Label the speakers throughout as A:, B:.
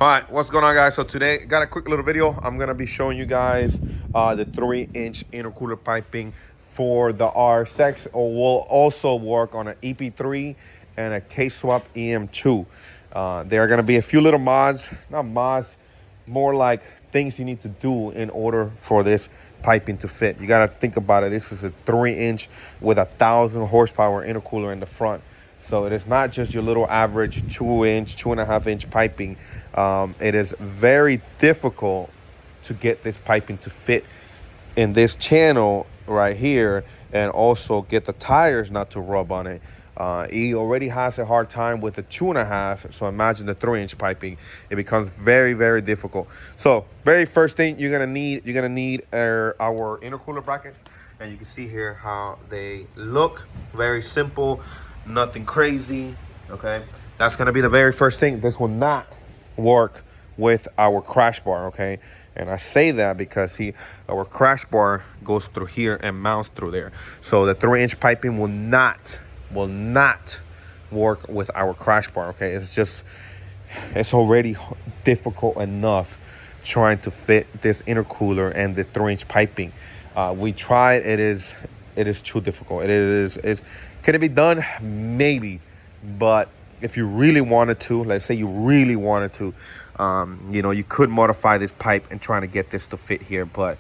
A: All right, what's going on, guys? So today, got a quick little video. I'm gonna be showing you guys the 3-inch intercooler piping for the R6. Or will also work on an EP3 and a K-Swap EM2. There are gonna be a few little mods, not mods, more like things you need to do in order for this piping to fit. You gotta think about it. This is a 3-inch with 1,000 horsepower intercooler in the front. So it is not just your little average 2-inch, 2.5-inch piping. It is very difficult to get this piping to fit in this channel right here, and also get the tires not to rub on it. He already has a hard time with the 2.5, so imagine the 3-inch piping. It becomes very, very difficult. So very first thing you're gonna need our intercooler brackets, and you can see here how they look. Very simple, nothing crazy. Okay, that's gonna be the very first thing. This will not work with our crash bar. Okay, and I say that because see, our crash bar goes through here and mounts through there, so the 3-inch piping will not work with our crash bar. Okay, it's already difficult enough trying to fit this intercooler and the 3-inch piping. We tried. It is too difficult. Can it be done? Maybe, but if you really wanted to, let's say you really wanted to, you could modify this pipe and try to get this to fit here. But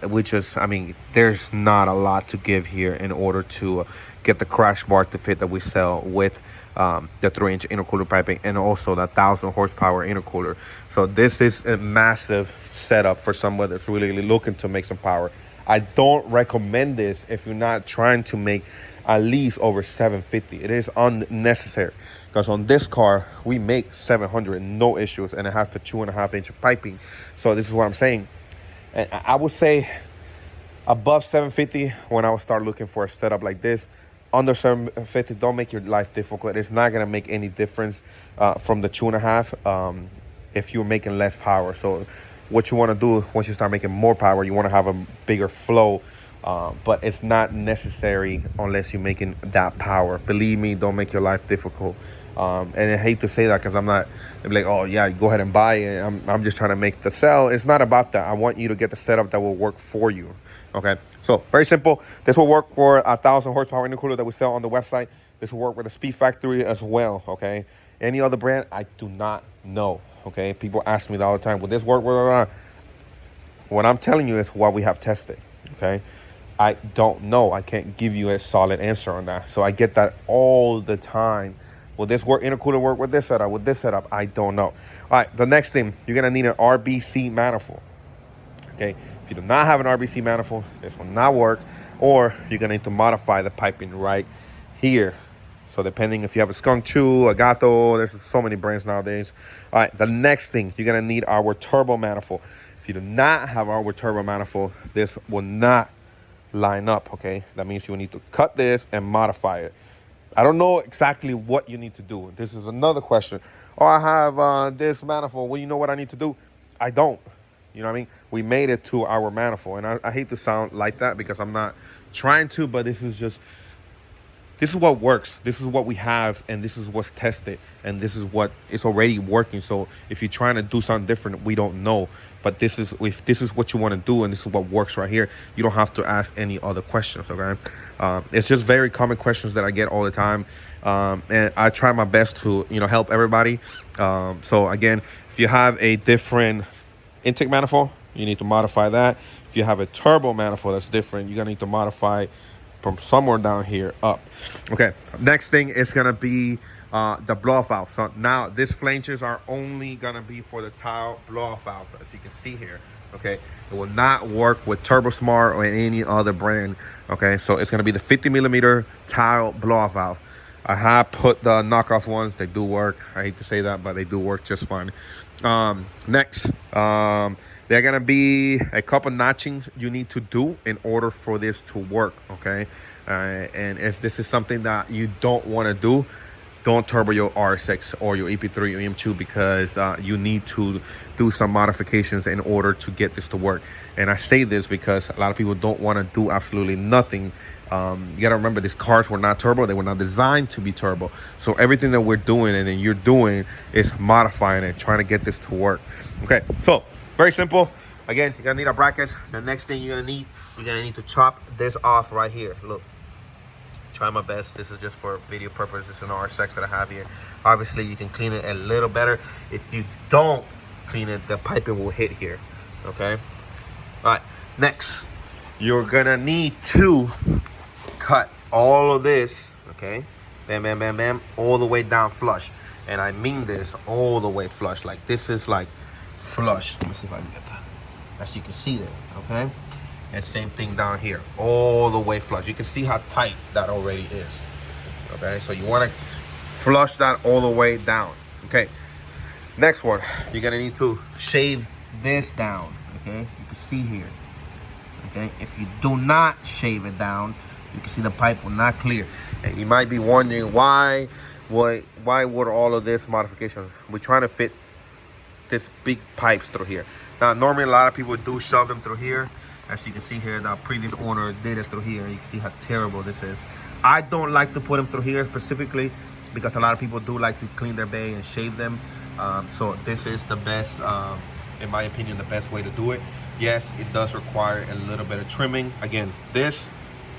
A: there's not a lot to give here in order to get the crash bar to fit that we sell with the 3-inch intercooler piping, and also the 1,000 horsepower intercooler. So this is a massive setup for someone that's really looking to make some power. I don't recommend this if you're not trying to make at least over 750. It is unnecessary, because on this car we make 700 no issues, and it has the 2.5-inch piping. So this is what I'm saying. And I would say above 750 when I would start looking for a setup like this. Under 750, don't make your life difficult. It's not gonna make any difference from the 2.5 if you're making less power. So what you want to do once you start making more power, you want to have a bigger flow, but it's not necessary unless you're making that power. Believe me, don't make your life difficult. And I hate to say that, because I'm not like, oh yeah, go ahead and buy it. I'm just trying to make the sell. It's not about that. I want you to get the setup that will work for you. Okay, so very simple. This will work for 1,000 horsepower intercooler that we sell on the website. This will work with the Speed Factory as well. Okay, any other brand, I do not know. Okay, people ask me all the time, will this work? What I'm telling you is what we have tested. Okay, I don't know. I can't give you a solid answer on that. So I get that all the time. Will this intercooler work with this setup? With this setup, I don't know. All right, the next thing, you're gonna need an RBC manifold. Okay, if you do not have an RBC manifold, this will not work, or you're gonna need to modify the piping right here. So depending if you have a Skunk 2, a Gato, there's so many brands nowadays. All right, the next thing, you're gonna need our turbo manifold. If you do not have our turbo manifold, this will not line up. Okay, that means you will need to cut this and modify it. I don't know exactly what you need to do. This is another question. Oh, I have this manifold. Well, you know what I need to do? I don't. You know what I mean? We made it to our manifold. And I hate to sound like that, because I'm not trying to, but this is what works. This is what we have, and this is what's tested, and this is what is already working. So if you're trying to do something different, we don't know. But if this is what you want to do, and this is what works right here, you don't have to ask any other questions. Okay, it's just very common questions that I get all the time, and I try my best to help everybody. So again, if you have a different intake manifold, you need to modify that. If you have a turbo manifold that's different, you're gonna need to modify from somewhere down here up. Okay, next thing is gonna be the blow-off valve. So now these flanges are only gonna be for the tile blow-off valve, as you can see here. Okay, it will not work with Turbo Smart or any other brand. Okay, so it's gonna be the 50mm tile blow-off valve. I have put the knockoff ones. They do work. I hate to say that, but they do work just fine. Next, there are gonna be a couple notchings you need to do in order for this to work. Okay, and if this is something that you don't want to do, don't turbo your RSX or your EP3 or M2 because you need to do some modifications in order to get this to work. And I say this because a lot of people don't want to do absolutely nothing. You got to remember, these cars were not turbo. They were not designed to be turbo. So everything that we're doing and then you're doing is modifying it, trying to get this to work. Okay, so very simple. Again, you're going to need our brackets. The next thing you're going to need to chop this off right here. Look. Try my best. This is just for video purposes. It's an RSX that I have here. Obviously, you can clean it a little better. If you don't clean it, the piping will hit here. Okay. All right. Next, you're gonna need to cut all of this. Okay. Bam, bam, bam, bam, all the way down flush. And I mean this all the way flush. Like this is like flush. Let me see if I can get that. As you can see there. Okay. And same thing down here, all the way flush. You can see how tight that already is. Okay, so you want to flush that all the way down. Okay, next one, you're gonna need to shave this down. Okay, you can see here. Okay, if you do not shave it down, you can see the pipe will not clear. And you might be wondering why would all of this modification? We're trying to fit this big pipes through here. Now, normally a lot of people do shove them through here. As you can see here, the previous owner did it through here. You can see how terrible this is. I don't like to put them through here specifically because a lot of people do like to clean their bay and shave them. So this is the best, in my opinion, the best way to do it. Yes, it does require a little bit of trimming. Again, this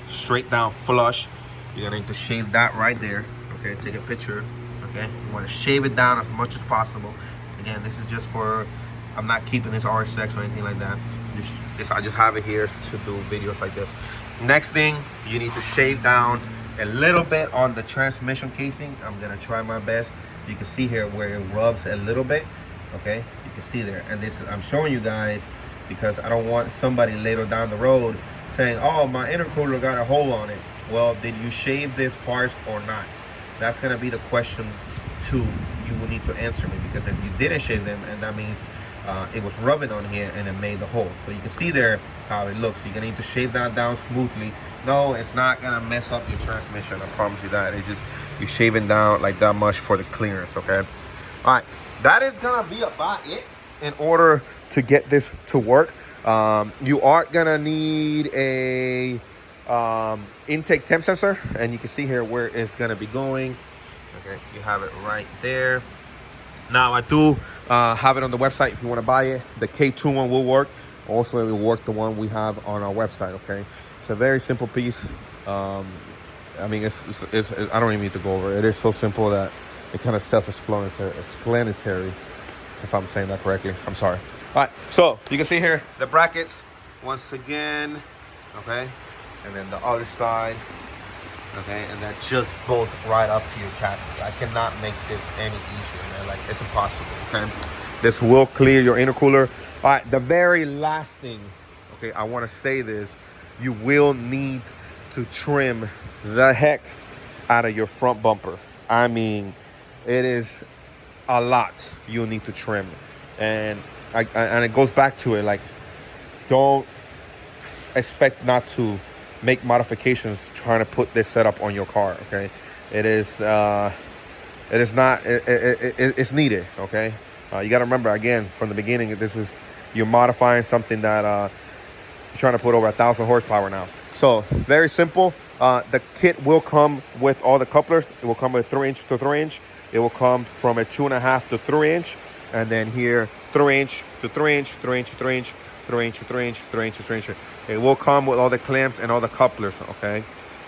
A: straight down flush. You're gonna need to shave that right there. Okay, take a picture. Okay, you want to shave it down as much as possible. Again, this is just for, I'm not keeping this RSX or anything like that. I just have it here to do videos like this. Next thing, you need to shave down a little bit on the transmission casing. I'm gonna try my best. You can see here where it rubs a little bit. Okay, you can see there. And this, I'm showing you guys because I don't want somebody later down the road saying, oh, my intercooler got a hole on it. Well, did you shave this part or not? That's gonna be the question two you will need to answer me, because if you didn't shave them, and that means it was rubbing on here and it made the hole. So you can see there how it looks. You're gonna need to shave that down smoothly. No, it's not gonna mess up your transmission, I promise you that. It's just you're shaving down like that much for the clearance. Okay, all right, that is gonna be about it in order to get this to work. You are gonna need a intake temp sensor, and you can see here where it's gonna be going. Okay, you have it right there. Now I do have it on the website if you want to buy it. The K2 one will work. Also, it will work the one we have on our website. Okay, it's a very simple piece. I mean, it's I don't even need to go over it. It is so simple that it kind of self-explanatory. If I'm saying that correctly, I'm sorry. All right, so you can see here the brackets once again. Okay, and then the other side. Okay, and that just goes right up to your chassis. I cannot make this any easier, man. Like, it's impossible. Okay, this will clear your intercooler. All right, the very last thing, okay, I want to say this: you will need to trim the heck out of your front bumper. I mean, it is a lot you'll need to trim, and it goes back to it. Like, don't expect not to make modifications trying to put this setup on your car. Okay, it's needed. Okay, you got to remember, again, from the beginning, you're modifying something that you're trying to put over 1,000 horsepower now. So very simple. The kit will come with all the couplers. It will come with 3-inch to 3-inch. It will come from a 2.5 to 3-inch, and then here 3-inch to 3-inch, 3-inch to 3-inch, 3-inch to 3-inch, 3-inch to 3-inch. It will come with all the clamps and all the couplers. Okay,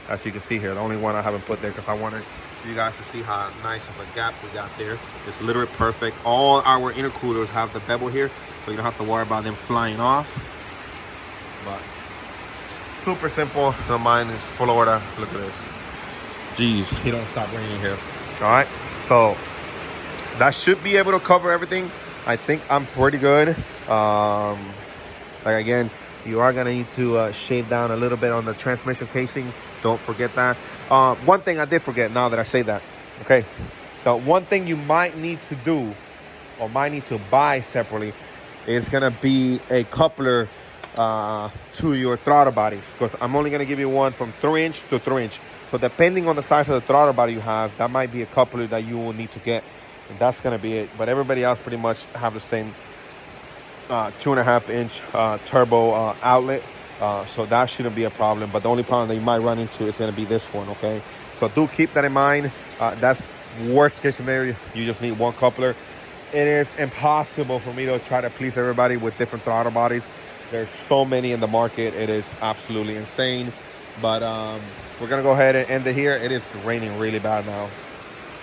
A: as you can see here, the only one I haven't put there because I wanted you guys to see how nice of a gap we got there. It's literally perfect. All our intercoolers have the bevel here, so you don't have to worry about them flying off. But super simple. So mine is Florida. Look at this. Jeez, he don't stop raining here. All right, so that should be able to cover everything. I think I'm pretty good. Like, again, you are gonna need to shave down a little bit on the transmission casing. Don't forget that. One thing I did forget, now that I say that, okay, the one thing you might need to do or might need to buy separately is gonna be a coupler to your throttle bodies, because I'm only gonna give you one from 3-inch to 3-inch. So depending on the size of the throttle body you have, that might be a coupler that you will need to get. And that's going to be it. But everybody else pretty much have the same 2.5 inch turbo outlet. So that shouldn't be a problem. But the only problem that you might run into is going to be this one, okay? So do keep that in mind. That's worst case scenario. You just need one coupler. It is impossible for me to try to please everybody with different throttle bodies. There's so many in the market. It is absolutely insane. But we're going to go ahead and end it here. It is raining really bad now.